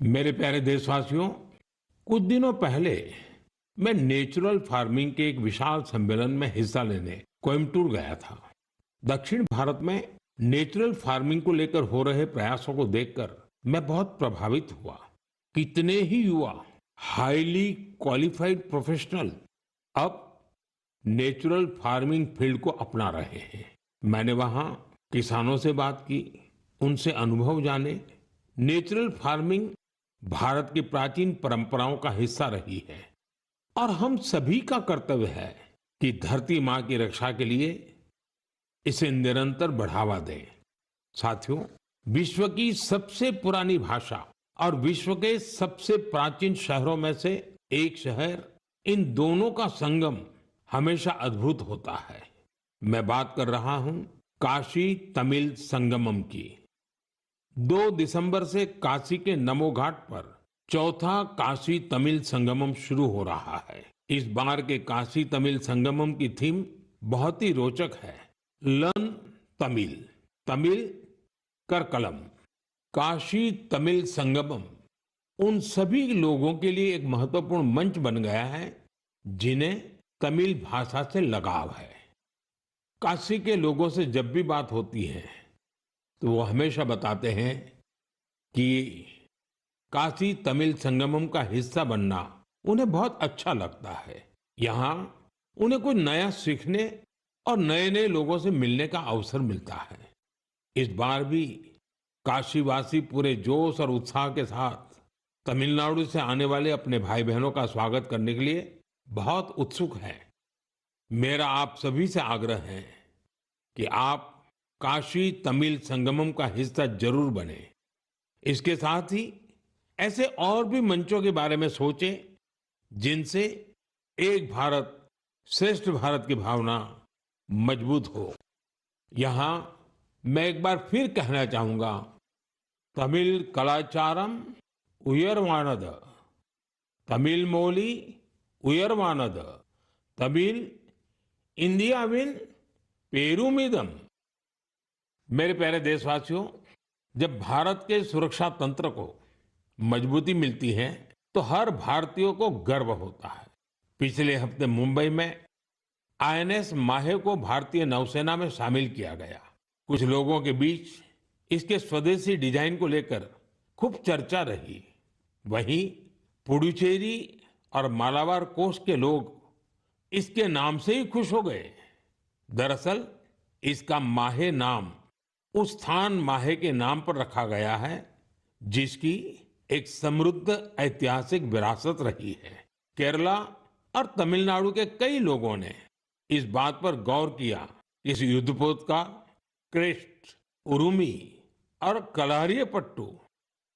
मेरे प्यारे देशवासियों, कुछ दिनों पहले मैं नेचुरल फार्मिंग के एक विशाल सम्मेलन में हिस्सा लेने कोयम्बटूर गया था। दक्षिण भारत में नेचुरल फार्मिंग को लेकर हो रहे प्रयासों को देखकर मैं बहुत प्रभावित हुआ। कितने ही युवा हाईली क्वालिफाइड प्रोफेशनल अब नेचुरल फार्मिंग फील्ड को अपना रहे हैं। मैंने वहां किसानों से बात की, उनसे अनुभव जाने। नेचुरल फार्मिंग भारत की प्राचीन परंपराओं का हिस्सा रही है और हम सभी का कर्तव्य है कि धरती माँ की रक्षा के लिए इसे निरंतर बढ़ावा दें। साथियों, विश्व की सबसे पुरानी भाषा और विश्व के सबसे प्राचीन शहरों में से एक शहर, इन दोनों का संगम हमेशा अद्भुत होता है। मैं बात कर रहा हूं काशी तमिल संगमम की। 2 दिसंबर से काशी के नमो घाट पर चौथा काशी तमिल संगमम शुरू हो रहा है। इस बार के काशी तमिल संगमम की थीम बहुत ही रोचक है। लर्न तमिल, तमिल कर कलम। काशी तमिल संगमम उन सभी लोगों के लिए एक महत्वपूर्ण मंच बन गया है जिन्हें तमिल भाषा से लगाव है। काशी के लोगों से जब भी बात होती है तो वो हमेशा बताते हैं कि काशी तमिल संगमम का हिस्सा बनना उन्हें बहुत अच्छा लगता है। यहाँ उन्हें कुछ नया सीखने और नए नए लोगों से मिलने का अवसर मिलता है। इस बार भी काशीवासी पूरे जोश और उत्साह के साथ तमिलनाडु से आने वाले अपने भाई बहनों का स्वागत करने के लिए बहुत उत्सुक हैं। मेरा आप सभी से आग्रह है कि आप काशी तमिल संगमम का हिस्सा जरूर बने। इसके साथ ही ऐसे और भी मंचों के बारे में सोचें जिनसे एक भारत श्रेष्ठ भारत की भावना मजबूत हो। यहाँ मैं एक बार फिर कहना चाहूंगा, तमिल कलाचारम उयर्वाणद, तमिल मोली उयर्वाणद, तमिल इंडियाविन पेरुमिदम। मेरे प्यारे देशवासियों, जब भारत के सुरक्षा तंत्र को मजबूती मिलती है तो हर भारतीय को गर्व होता है। पिछले हफ्ते मुंबई में आईएनएस माहे को भारतीय नौसेना में शामिल किया गया। कुछ लोगों के बीच इसके स्वदेशी डिजाइन को लेकर खूब चर्चा रही। वहीं पुडुचेरी और मालाबार कोस्ट के लोग इसके नाम से ही खुश हो गए। दरअसल इसका माहे नाम उस स्थान माहे के नाम पर रखा गया है जिसकी एक समृद्ध ऐतिहासिक विरासत रही है। केरला और तमिलनाडु के कई लोगों ने इस बात पर गौर किया कि इस युद्धपोत का क्रेस्ट, उरुमी और कलारियपट्टू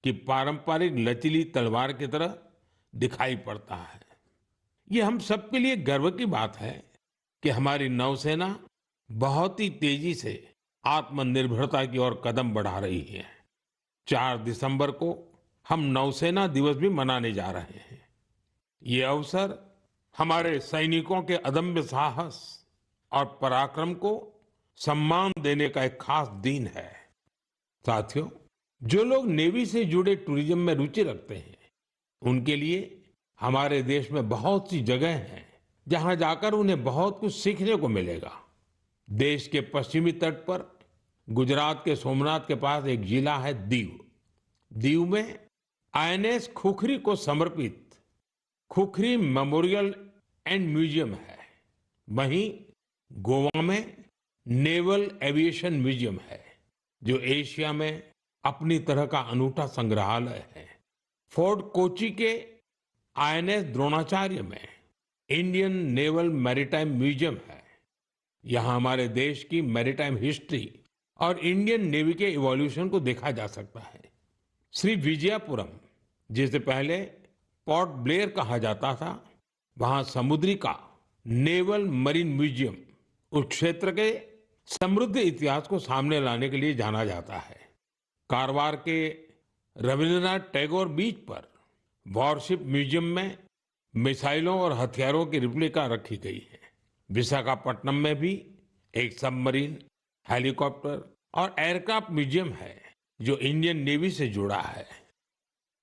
की पारंपरिक लचीली तलवार की तरह दिखाई पड़ता है। ये हम सबके लिए गर्व की बात है कि हमारी नौसेना बहुत ही तेजी से आत्मनिर्भरता की ओर कदम बढ़ा रही है। 4 दिसंबर को हम नौसेना दिवस भी मनाने जा रहे हैं। ये अवसर हमारे सैनिकों के अदम्य साहस और पराक्रम को सम्मान देने का एक खास दिन है। साथियों, जो लोग नेवी से जुड़े टूरिज्म में रुचि रखते हैं, उनके लिए हमारे देश में बहुत सी जगह हैं जहां जाकर उन्हें बहुत कुछ सीखने को मिलेगा। देश के पश्चिमी तट पर गुजरात के सोमनाथ के पास एक जिला है दीव। दीव में आईएनएस खुखरी को समर्पित खुखरी मेमोरियल एंड म्यूजियम है। वहीं गोवा में नेवल एविएशन म्यूजियम है जो एशिया में अपनी तरह का अनूठा संग्रहालय है। फोर्ट कोची के आईएनएस द्रोणाचार्य में इंडियन नेवल मैरीटाइम म्यूजियम है। यहाँ हमारे देश की मैरीटाइम हिस्ट्री और इंडियन नेवी के इवोल्यूशन को देखा जा सकता है। श्री विजयपुरम, जिसे पहले पोर्ट ब्लेयर कहा जाता था, वहां समुद्री का नेवल मरीन म्यूजियम उस क्षेत्र के समृद्ध इतिहास को सामने लाने के लिए जाना जाता है। कारवार के रविंद्रनाथ टैगोर बीच पर वॉरशिप म्यूजियम में मिसाइलों और हथियारों की रिप्लिका रखी गई है। विशाखापट्टनम में भी एक सबमरीन, हेलीकॉप्टर और एयरक्राफ्ट म्यूजियम है जो इंडियन नेवी से जुड़ा है।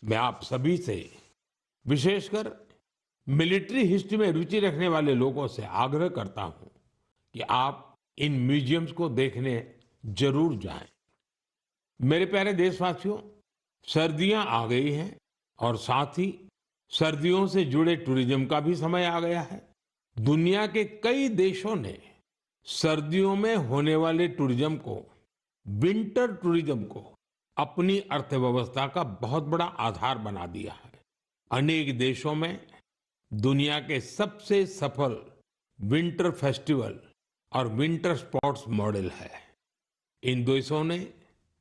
मैं आप सभी से, विशेषकर मिलिट्री हिस्ट्री में रुचि रखने वाले लोगों से आग्रह करता हूं कि आप इन म्यूजियम्स को देखने जरूर जाएं। मेरे प्यारे देशवासियों, सर्दियां आ गई हैं और साथ ही सर्दियों से जुड़े टूरिज्म का भी समय आ गया है। दुनिया के कई देशों ने सर्दियों में होने वाले टूरिज्म को, विंटर टूरिज्म को अपनी अर्थव्यवस्था का बहुत बड़ा आधार बना दिया है। अनेक देशों में दुनिया के सबसे सफल विंटर फेस्टिवल और विंटर स्पोर्ट्स मॉडल है। इन देशों ने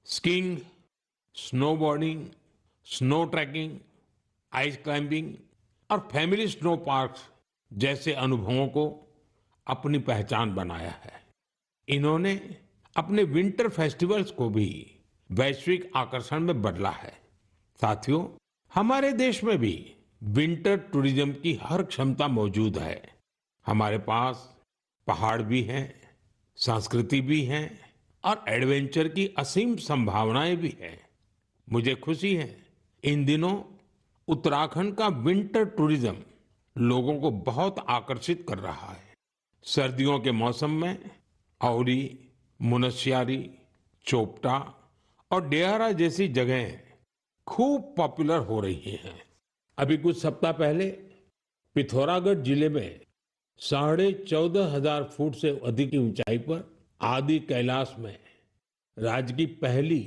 skiing, snowboarding, snow trekking, ice climbing और फैमिली स्नो पार्क्स जैसे अनुभवों को अपनी पहचान बनाया है। इन्होंने अपने विंटर फेस्टिवल्स को भी वैश्विक आकर्षण में बदला है। साथियों, हमारे देश में भी विंटर टूरिज्म की हर क्षमता मौजूद है। हमारे पास पहाड़ भी हैं, संस्कृति भी है और एडवेंचर की असीम संभावनाएं भी हैं। मुझे खुशी है, इन दिनों उत्तराखंड का विंटर टूरिज्म लोगों को बहुत आकर्षित कर रहा है। सर्दियों के मौसम में औली, मुनस्यारी, चोपटा और डेहरा जैसी जगहें खूब पॉपुलर हो रही हैं। अभी कुछ सप्ताह पहले पिथौरागढ़ जिले में 14,500 फुट से अधिक की ऊंचाई पर आदि कैलाश में राज्य की पहली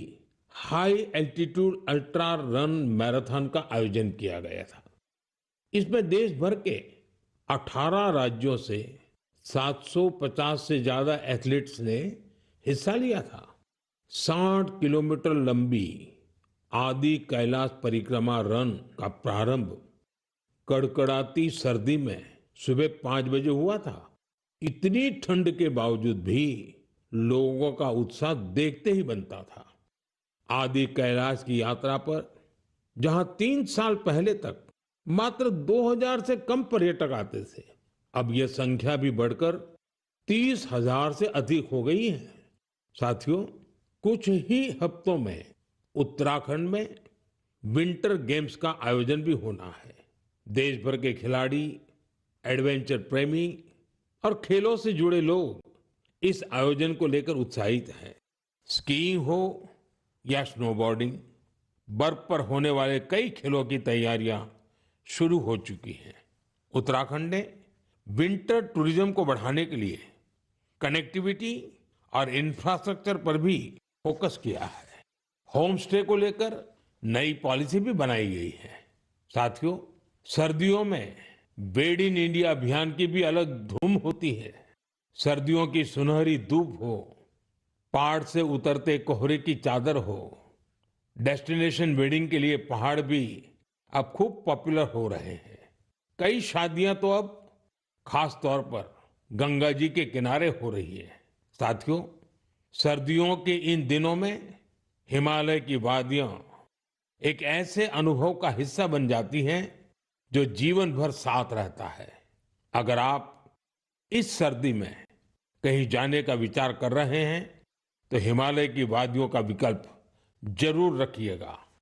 high altitude ultra run marathon का आयोजन किया गया था। इसमें देश भर के 18 राज्यों से 750 से ज्यादा एथलीट्स ने हिस्सा लिया था। 60 किलोमीटर लंबी आदि कैलाश परिक्रमा रन का प्रारंभ कड़कड़ाती सर्दी में सुबह 5 बजे हुआ था। इतनी ठंड के बावजूद भी लोगों का उत्साह देखते ही बनता था। आदि कैलाश की यात्रा पर जहां 3 साल पहले तक मात्र 2000 से कम पर्यटक आते थे, अब यह संख्या भी बढ़कर 30,000 से अधिक हो गई है। साथियों, कुछ ही हफ्तों में उत्तराखंड में विंटर गेम्स का आयोजन भी होना है। देश भर के खिलाड़ी, एडवेंचर प्रेमी और खेलों से जुड़े लोग इस आयोजन को लेकर उत्साहित हैं। स्कीइंग हो या स्नोबोर्डिंग, बर्फ पर होने वाले कई खेलों की तैयारियां शुरू हो चुकी हैं। उत्तराखंड ने विंटर टूरिज्म को बढ़ाने के लिए कनेक्टिविटी और इंफ्रास्ट्रक्चर पर भी फोकस किया है। होम स्टे को लेकर नई पॉलिसी भी बनाई गई है। साथियों, सर्दियों में बेड इन इंडिया अभियान की भी अलग धूम होती है। सर्दियों की सुनहरी धूप हो, पहाड़ से उतरते कोहरे की चादर हो, डेस्टिनेशन वेडिंग के लिए पहाड़ भी अब खूब पॉपुलर हो रहे हैं। कई शादियां तो अब खास तौर पर गंगा जी के किनारे हो रही है। साथियों, सर्दियों के इन दिनों में हिमालय की वादियां एक ऐसे अनुभव का हिस्सा बन जाती हैं जो जीवन भर साथ रहता है। अगर आप इस सर्दी में कहीं जाने का विचार कर रहे हैं तो हिमालय की वादियों का विकल्प जरूर रखिएगा।